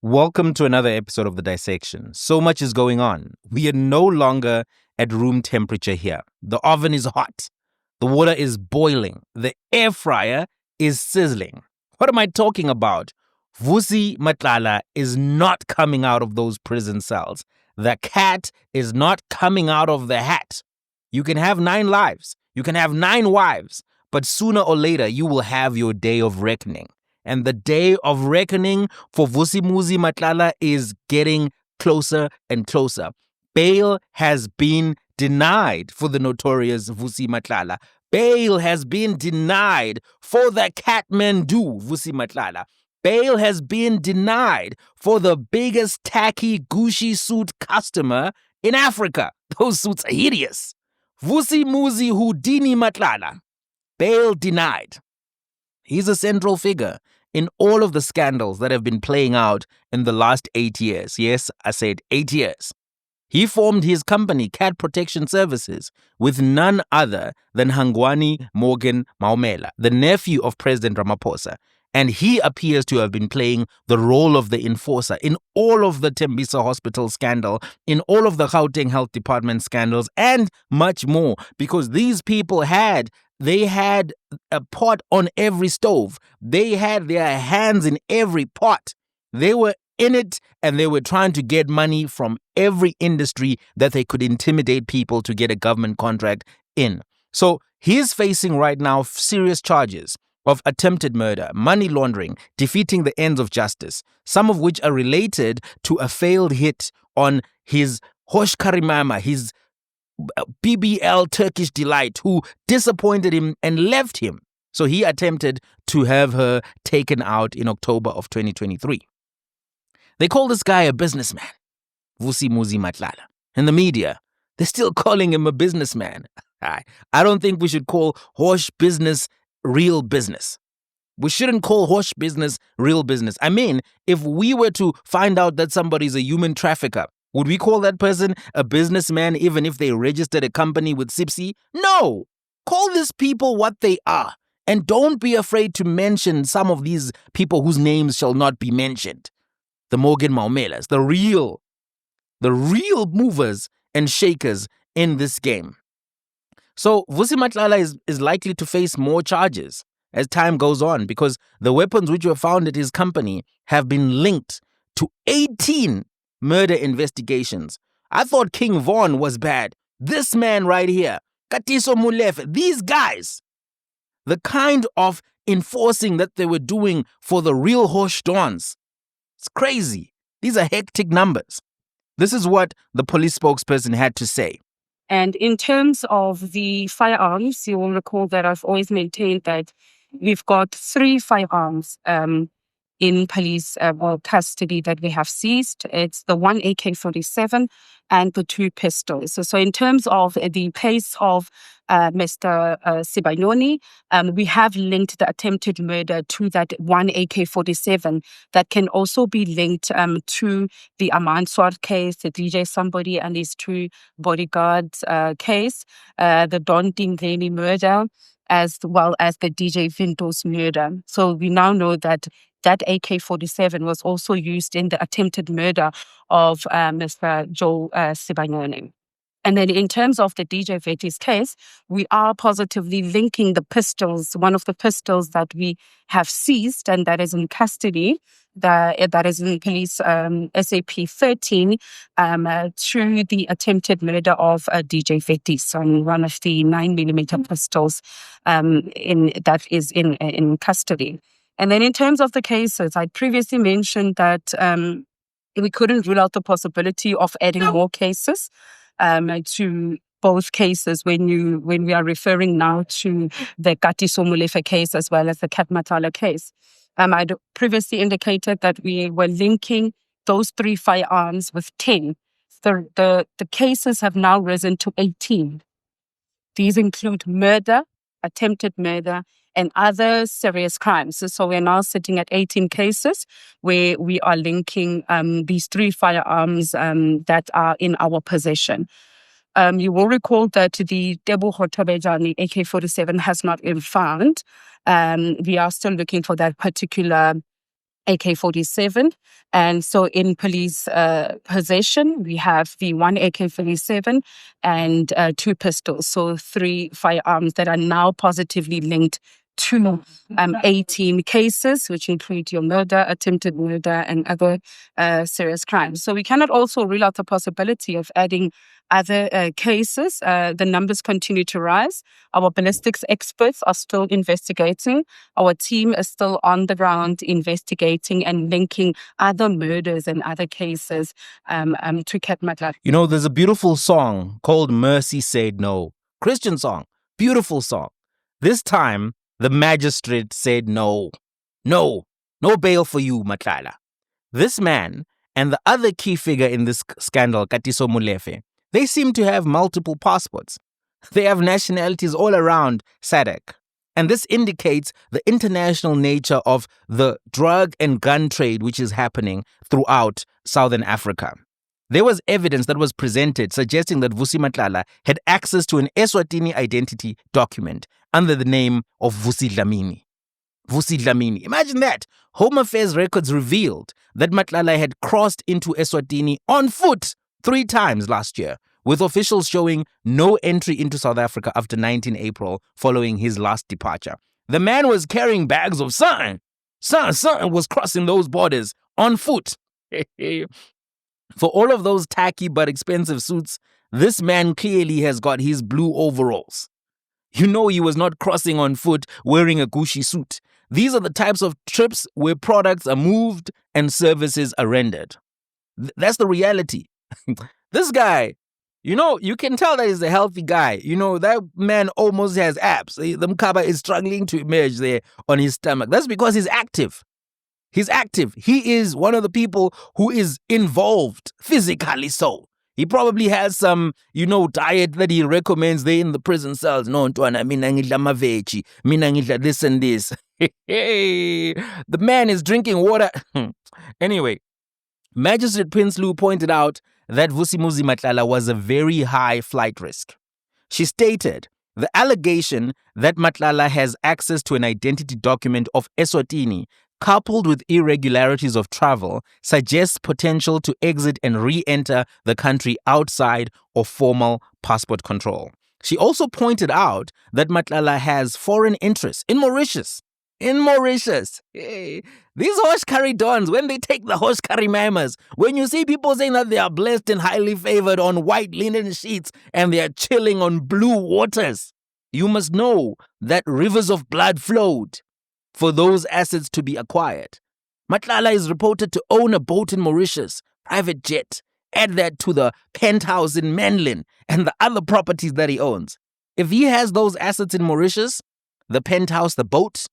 Welcome to another episode of The Dissection. So much is going on. We are no longer at room temperature here. The oven is hot. The water is boiling. The air fryer is sizzling. What am I talking about? Vusi Matlala is not coming out of those prison cells. The cat is not coming out of the hat. You can have 9 lives. You can have 9 wives. But sooner or later, you will have your day of reckoning. And the day of reckoning for Vusi Matlala is getting closer and closer. Bail has been denied for the notorious Vusi Matlala. Bail has been denied for the Kathmandu Vusi Matlala. Bail has been denied for the biggest tacky Gucci suit customer in Africa. Those suits are hideous. Vusi Houdini Matlala. Bail denied. He's a central figure in all of the scandals that have been playing out in the last 8 years. Yes, I said 8 years. He formed his company, Cat Protection Services, with none other than Hangwani Morgan Maumela, the nephew of President Ramaphosa. And he appears to have been playing the role of the enforcer in all of the Tembisa Hospital scandal, in all of the Gauteng Health Department scandals, and much more, because these people had a pot on every stove. They had their hands in every pot. They were in it, and they were trying to get money from every industry that they could intimidate people to get a government contract in. So he's facing right now serious charges of attempted murder, money laundering, defeating the ends of justice, some of which are related to a failed hit on his Hosh Kari Mama, his BBL Turkish delight, who disappointed him and left him. So he attempted to have her taken out in October of 2023. They call this guy a businessman, Vusi Matlala. In the media, they're still calling him a businessman. I don't think we should call Hosh business real business. We shouldn't call Hosh business real business. I mean, if we were to find out that somebody's a human trafficker, would we call that person a businessman even if they registered a company with SIPSI? No! Call these people what they are. And don't be afraid to mention some of these people whose names shall not be mentioned. The Morgan Maumelas, the real movers and shakers in this game. So Vusi Matlala is likely to face more charges as time goes on, because the weapons which were found at his company have been linked to 18 murder investigations. I thought King Von was bad. This man right here, Katiso Molefe, these guys, the kind of enforcing that they were doing for the real Hosh Dons, it's crazy. These are hectic numbers. This is what the police spokesperson had to say. And in terms of the firearms, you will recall that I've always maintained that we've got 3 firearms in police custody that we have seized. It's the 1 AK-47 and the 2 pistols. So in terms of the case of Mr. Sibanyoni, we have linked the attempted murder to that 1 AK-47 that can also be linked to the Amanswar case, the DJ Somebody and his 2 bodyguards case, the Don Dingeni murder, as well as the DJ Vintos murder. So we now know that AK-47 was also used in the attempted murder of Mr. Joe Sibanyoni. And then in terms of the DJ Vetti's case, we are positively linking the pistols, one of the pistols that we have seized and that is in custody, that is in police SAP 13, to the attempted murder of DJ Vetti, so one of the 9mm pistols that is in custody. And then in terms of the cases, I previously mentioned that we couldn't rule out the possibility of adding more cases to both cases when we are referring now to the Katiso Molefe case as well as the Cat Matlala case. I previously indicated that we were linking those 3 firearms with 10. The cases have now risen to 18. These include murder, attempted murder, and other serious crimes. So we're now sitting at 18 cases where we are linking these 3 firearms that are in our possession. You will recall that the Tebo Hotobejani AK-47 has not been found. We are still looking for that particular AK-47. And so in police possession, we have the one AK-47 and 2 pistols. So 3 firearms that are now positively linked to 18 cases, which include your murder, attempted murder, and other serious crimes. So we cannot also rule out the possibility of adding other cases. The numbers continue to rise. Our ballistics experts are still investigating. Our team is still on the ground investigating and linking other murders and other cases to Cat Matlala. You know, there's a beautiful song called Mercy Said No. Christian song. Beautiful song. This time, the magistrate said no. No bail for you, Matlala. This man and the other key figure in this scandal, Katiso Molefe, they seem to have multiple passports. They have nationalities all around SADC. And this indicates the international nature of the drug and gun trade which is happening throughout Southern Africa. There was evidence that was presented suggesting that Vusi Matlala had access to an Eswatini identity document under the name of Vusi Dlamini. Vusi Dlamini. Imagine that. Home Affairs records revealed that Matlala had crossed into Eswatini on foot 3 times last year, with officials showing no entry into South Africa after 19 April following his last departure. The man was carrying bags of something. Something was crossing those borders on foot. For all of those tacky but expensive suits, this man clearly has got his blue overalls. You know he was not crossing on foot wearing a Gucci suit. These are the types of trips where products are moved and services are rendered. That's the reality. This guy, you know, you can tell that he's a healthy guy. You know, that man almost has abs. The mkaba is struggling to emerge there on his stomach. That's because he's active. He's active. He is one of the people who is involved physically so. He probably has some, diet that he recommends there in the prison cells. No, Ntwana, mina ngidla maveji, mina ngidla this and this. The man is drinking water. Anyway, Magistrate Prince Lou pointed out that Vusi Matlala was a very high flight risk. She stated, the allegation that Matlala has access to an identity document of Eswatini coupled with irregularities of travel, suggests potential to exit and re-enter the country outside of formal passport control. She also pointed out that Matlala has foreign interests in Mauritius. Hey, these Hosh Kari Dons, when they take the Hosh Kari mamas, when you see people saying that they are blessed and highly favored on white linen sheets and they are chilling on blue waters, you must know that rivers of blood flowed for those assets to be acquired. Matlala is reported to own a boat in Mauritius, private jet. Add that to the penthouse in Menlyn and the other properties that he owns. If he has those assets in Mauritius, the penthouse, the boat,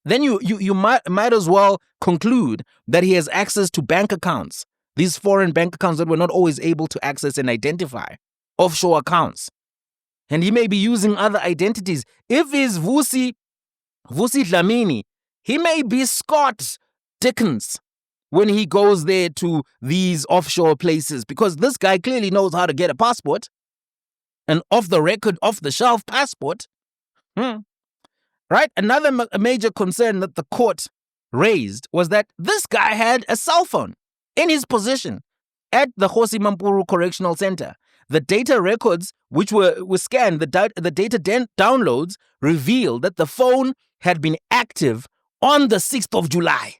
then you might as well conclude that he has access to bank accounts, these foreign bank accounts that we're not always able to access and identify, offshore accounts. And he may be using other identities. If he's Vusi Dlamini, he may be Scott Dickens when he goes there to these offshore places, because this guy clearly knows how to get a passport, an off-the-record, off-the-shelf passport. Right? Another major concern that the court raised was that this guy had a cell phone in his possession at the Kgosi Mampuru Correctional Center. The data records, which were scanned, the data downloads revealed that the phone had been active on the 6th of July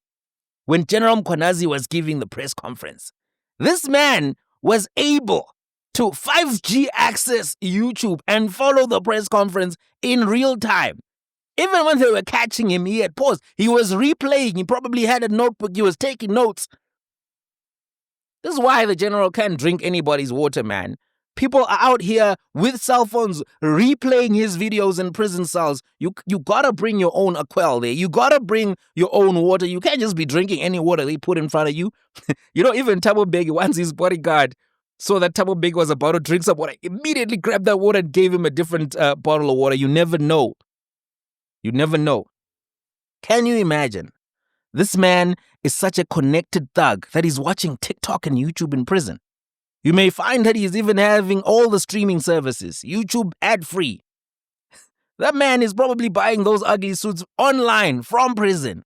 when General Mkhwanazi was giving the press conference. This man was able to 5G access YouTube and follow the press conference in real time. Even when they were catching him, he had paused. He was replaying. He probably had a notebook. He was taking notes. This is why the general can't drink anybody's water, man. People are out here with cell phones replaying his videos in prison cells. You gotta bring your own Aquel there. You gotta bring your own water. You can't just be drinking any water they put in front of you. Even Thabo Mbeki, once his bodyguard saw that Thabo Mbeki was about to drink some water, immediately grabbed that water and gave him a different bottle of water. You never know. You never know. Can you imagine? This man is such a connected thug that he's watching TikTok and YouTube in prison. You may find that he's even having all the streaming services, YouTube ad-free. That man is probably buying those ugly suits online from prison.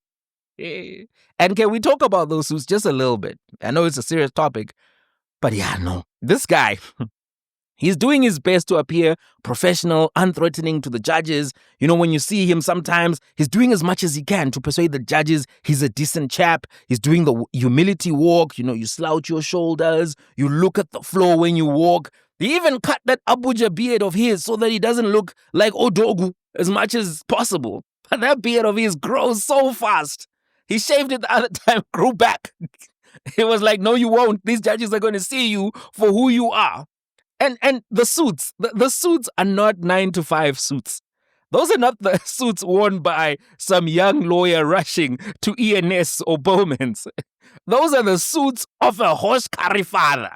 And can we talk about those suits just a little bit? I know it's a serious topic, but yeah, no. This guy, he's doing his best to appear professional, unthreatening to the judges. You know, when you see him sometimes, he's doing as much as he can to persuade the judges he's a decent chap. He's doing the humility walk. You know, you slouch your shoulders. You look at the floor when you walk. He even cut that Abuja beard of his so that he doesn't look like Odogu as much as possible. But that beard of his grows so fast. He shaved it the other time, grew back. It was like, no, you won't. These judges are going to see you for who you are. And the suits, the suits are not 9-to-5 suits. Those are not the suits worn by some young lawyer rushing to ENS or Bowman's. Those are the suits of a Hosh Kari father.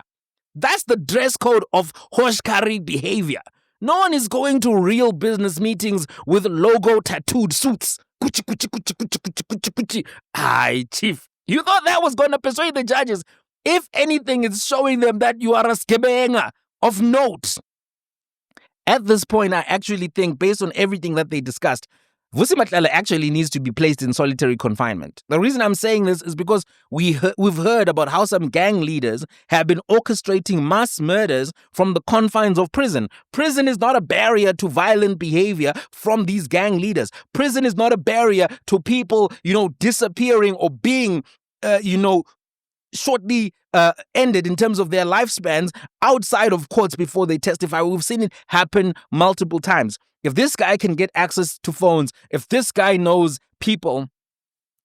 That's the dress code of Hosh Kari behavior. No one is going to real business meetings with logo tattooed suits. Kuchi, kuchi, kuchi, kuchi, kuchi, kuchi, kuchi. Aye, chief. You thought that was going to persuade the judges. If anything, it's showing them that you are a skebenga of note. At this point, I actually think, based on everything that they discussed, Vusi Matlala actually needs to be placed in solitary confinement. The reason I'm saying this is because we've heard about how some gang leaders have been orchestrating mass murders from the confines of prison. Prison is not a barrier to violent behavior from these gang leaders. Prison is not a barrier to people, disappearing or being, shortly ended in terms of their lifespans outside of courts before they testify. We've seen it happen multiple times. If this guy can get access to phones, if this guy knows people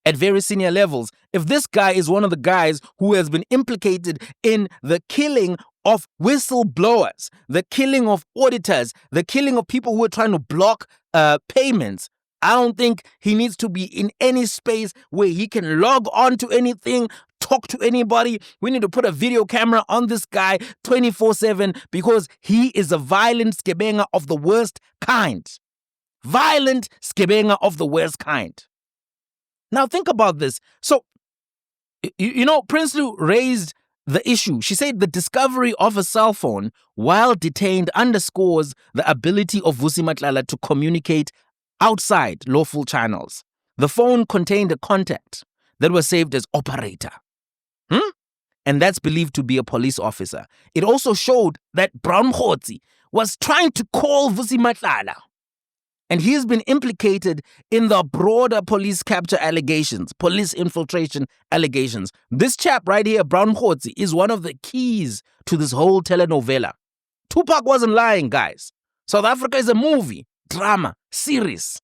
at very senior levels, if this guy is one of the guys who has been implicated in the killing of whistleblowers, the killing of auditors, the killing of people who are trying to block payments, I don't think he needs to be in any space where he can log on to anything, talk to anybody. We need to put a video camera on this guy 24/7 because he is a violent skebenga of the worst kind. Violent skebenga of the worst kind. Now think about this. So, Prince Lou raised the issue. She said the discovery of a cell phone while detained underscores the ability of Vusi Matlala to communicate outside lawful channels. The phone contained a contact that was saved as operator. And that's believed to be a police officer. It also showed that Brown Mkhotsi was trying to call Vusi Matlala. And he has been implicated in the broader police capture allegations, police infiltration allegations. This chap right here, Brown Mkhotsi, is one of the keys to this whole telenovela. Tupac wasn't lying, guys. South Africa is a movie, drama, series.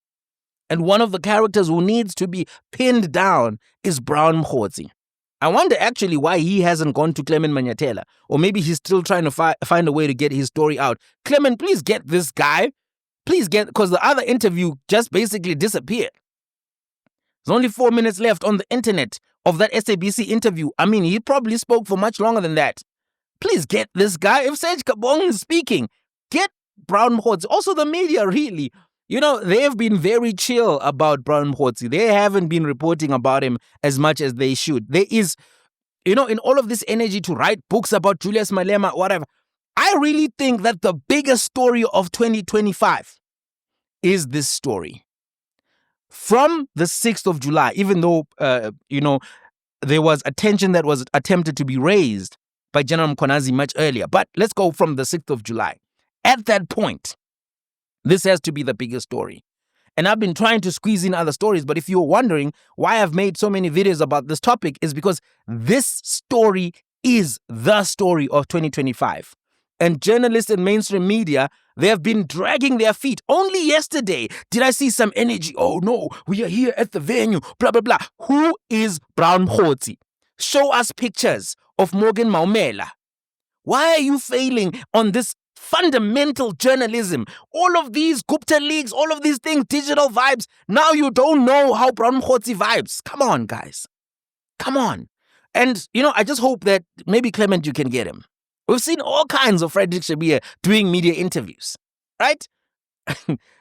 And one of the characters who needs to be pinned down is Brown Mkhotsi. I wonder actually why he hasn't gone to Clement Manyathela. Or maybe he's still trying to find a way to get his story out. Clement, please get this guy. Please get, because the other interview just basically disappeared. There's only 4 minutes left on the internet of that SABC interview. I mean, he probably spoke for much longer than that. Please get this guy. If Serge Kabong is speaking, get Brown Mkhotsi. Also the media, really. They have been very chill about Brown Mkhotsi. They haven't been reporting about him as much as they should. There is, in all of this energy to write books about Julius Malema, whatever. I really think that the biggest story of 2025 is this story. From the 6th of July, even though, there was attention that was attempted to be raised by General Mkhwanazi much earlier. But let's go from the 6th of July. At that point, this has to be the biggest story. And I've been trying to squeeze in other stories, but if you're wondering why I've made so many videos about this topic, is because this story is the story of 2025. And journalists and mainstream media, they have been dragging their feet. Only yesterday did I see some energy. Oh no, we are here at the venue, blah, blah, blah. Who is Brown Mkhotsi? Show us pictures of Morgan Maumela. Why are you failing on this fundamental journalism? All of these Gupta leaks, all of these things, digital vibes. Now you don't know how Brown Mkhotsi vibes. Come on, guys. Come on. And, I just hope that maybe Clement, you can get him. We've seen all kinds of Frederick Shabir doing media interviews, right?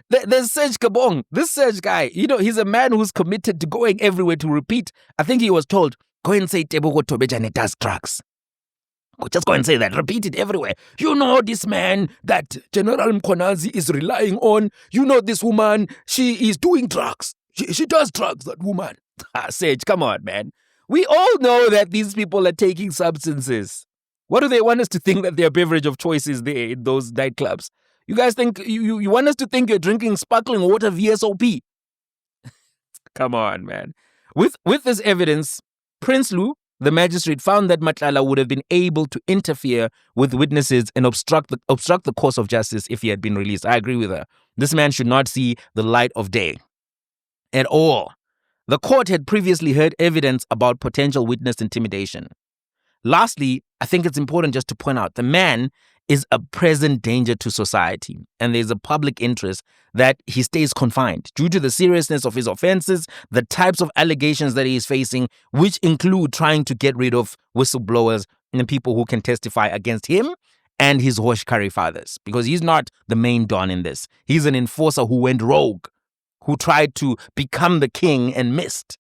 There's Serge Kabong. This Serge guy, he's a man who's committed to going everywhere to repeat. I think he was told, go and say Tebogo Tobejane does drugs. Just go and say that. Repeat it everywhere. This man that General Mkhwanazi is relying on. This woman, she is doing drugs. She does drugs, that woman. Sage, come on, man. We all know that these people are taking substances. What do they want us to think that their beverage of choice is there in those nightclubs? You guys think you want us to think you're drinking sparkling water VSOP? Come on, man. With this evidence, Prince Lou, the magistrate, found that Matlala would have been able to interfere with witnesses and obstruct the course of justice if he had been released. I agree with her. This man should not see the light of day at all. The court had previously heard evidence about potential witness intimidation. Lastly, I think it's important just to point out the man is a present danger to society, and there's a public interest that he stays confined due to the seriousness of his offenses, the types of allegations that he is facing, which include trying to get rid of whistleblowers and people who can testify against him and his Hosh Kari fathers, because he's not the main don in this. He's an enforcer who went rogue, who tried to become the king and missed.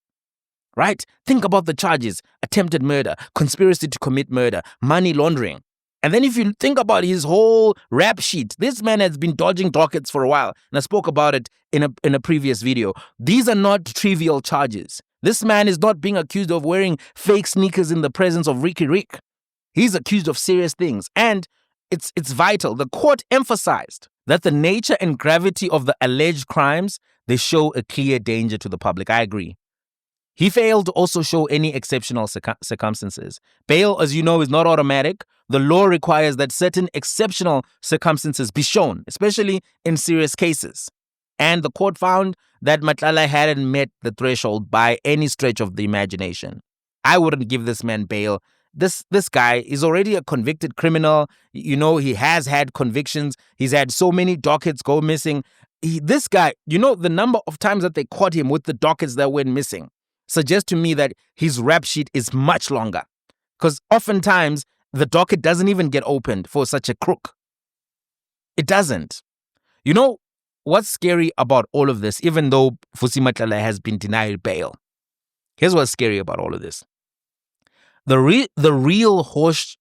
Right? Think about the charges: attempted murder, conspiracy to commit murder, money laundering. And then if you think about his whole rap sheet, this man has been dodging dockets for a while. And I spoke about it in a previous video. These are not trivial charges. This man is not being accused of wearing fake sneakers in the presence of Ricky Rick. He's accused of serious things. And it's vital. The court emphasized that the nature and gravity of the alleged crimes, they show a clear danger to the public. I agree. He failed to also show any exceptional circumstances. Bail, as you know, is not automatic. The law requires that certain exceptional circumstances be shown, especially in serious cases. And the court found that Matlala hadn't met the threshold by any stretch of the imagination. I wouldn't give this man bail. This guy is already a convicted criminal. You know, he has had convictions. He's had so many dockets go missing. This guy, you know, the number of times that they caught him with the dockets that went missing suggests to me that his rap sheet is much longer, because oftentimes the docket doesn't even get opened for such a crook. It doesn't. You know what's scary about all of this, even though Vusi Matlala has been denied bail? Here's what's scary about all of this. The real Hosh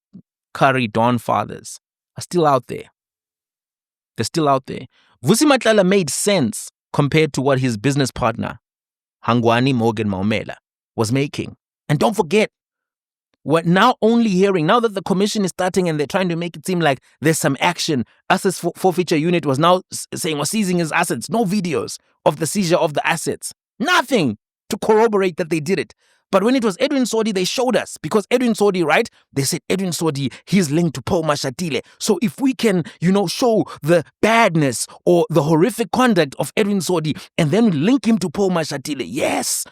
Kari Don fathers are still out there. They're still out there. Vusi Matlala made sense compared to what his business partner, Hangwani Morgan Maumela, was making. And don't forget, we're now only hearing, now that the commission is starting and they're trying to make it seem like there's some action, Assets Forfeiture Unit was now saying we're seizing his assets. No videos of the seizure of the assets. Nothing to corroborate that they did it. But when it was Edwin Sodi, they showed us. Because Edwin Sodi, right? They said Edwin Sodi, he's linked to Paul Mashatile. So if we can, show the badness or the horrific conduct of Edwin Sodi and then link him to Paul Mashatile, yes,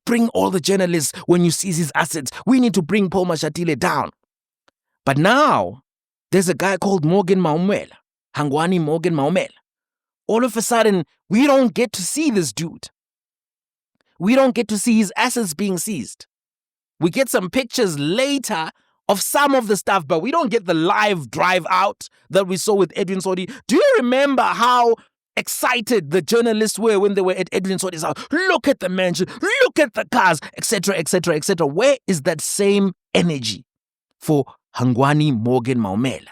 bring all the journalists when you seize his assets. We need to bring Paul Mashatile down. But now, there's a guy called Morgan Maumela, Hangwani Morgan Maumela. All of a sudden, we don't get to see this dude. We don't get to see his assets being seized. We get some pictures later of some of the stuff, but we don't get the live drive out that we saw with Edwin Sodi. Do you remember how excited the journalists were when they were at Edwin Sodi's house? Look at the mansion, look at the cars, etc., etc., etc. Where is that same energy for Hangwani Morgan Maumela?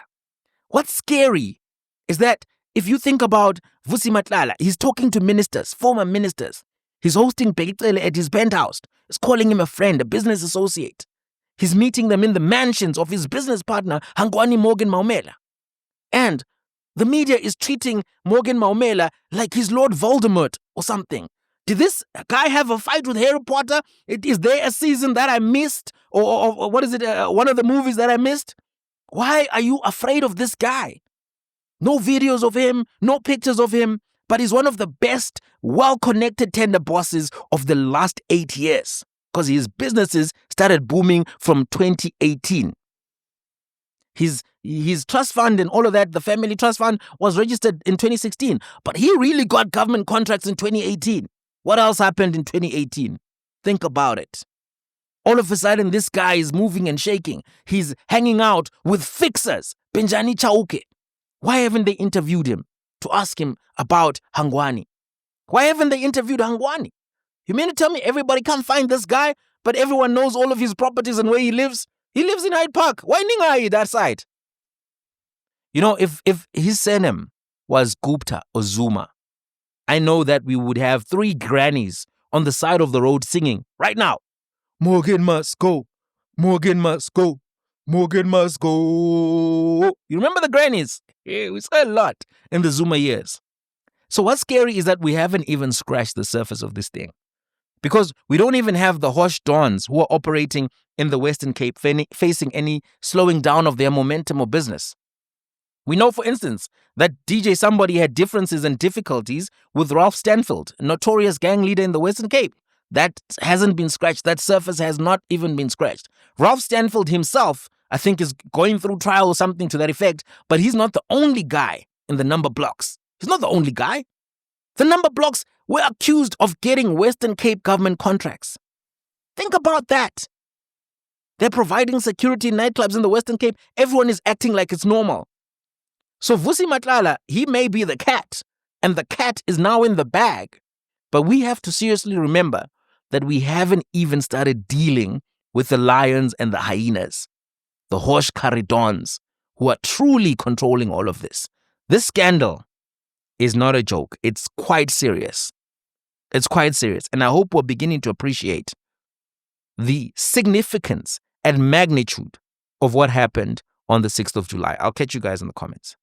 What's scary is that if you think about Vusi Matlala, he's talking to ministers, former ministers. He's hosting baill at his penthouse. He's calling him a friend, a business associate. He's meeting them in the mansions of his business partner, Hangwani Morgan Maumela. And the media is treating Morgan Maumela like he's Lord Voldemort or something. Did this guy have a fight with Harry Potter? Is there a season that I missed? Or what is it, one of the movies that I missed? Why are you afraid of this guy? No videos of him, no pictures of him. But he's one of the best, well-connected tender bosses of the last 8 years, because his businesses started booming from 2018. His trust fund and all of that, the family trust fund, was registered in 2016. But he really got government contracts in 2018. What else happened in 2018? Think about it. All of a sudden, this guy is moving and shaking. He's hanging out with fixers, Benjani Chauke. Why haven't they interviewed him to ask him about Hangwani? Why haven't they interviewed Hangwani? You mean to tell me everybody can't find this guy, but everyone knows all of his properties and where he lives? He lives in Hyde Park. Why Ningai that side? If his surname was Gupta or Zuma, I know that we would have 3 grannies on the side of the road singing right now, Morgan must go, Morgan must go, Morgan must go. You remember the grannies? Yeah, we saw a lot in the Zuma years. So what's scary is that we haven't even scratched the surface of this thing. Because we don't even have the Hosh Dons who are operating in the Western Cape facing any slowing down of their momentum or business. We know, for instance, that DJ Somebody had differences and difficulties with Ralph Stanfield, a notorious gang leader in the Western Cape. That hasn't been scratched. That surface has not even been scratched. Ralph Stanfield himself, I think, is going through trial or something to that effect, but he's not the only guy in the number blocks. He's not the only guy. The number blocks were accused of getting Western Cape government contracts. Think about that. They're providing security in nightclubs in the Western Cape. Everyone is acting like it's normal. So Vusi Matlala, he may be the cat, and the cat is now in the bag. But we have to seriously remember that we haven't even started dealing with the lions and the hyenas, the Hosh Kari Dons, who are truly controlling all of this. This scandal is not a joke. It's quite serious. It's quite serious. And I hope we're beginning to appreciate the significance and magnitude of what happened on the 6th of July. I'll catch you guys in the comments.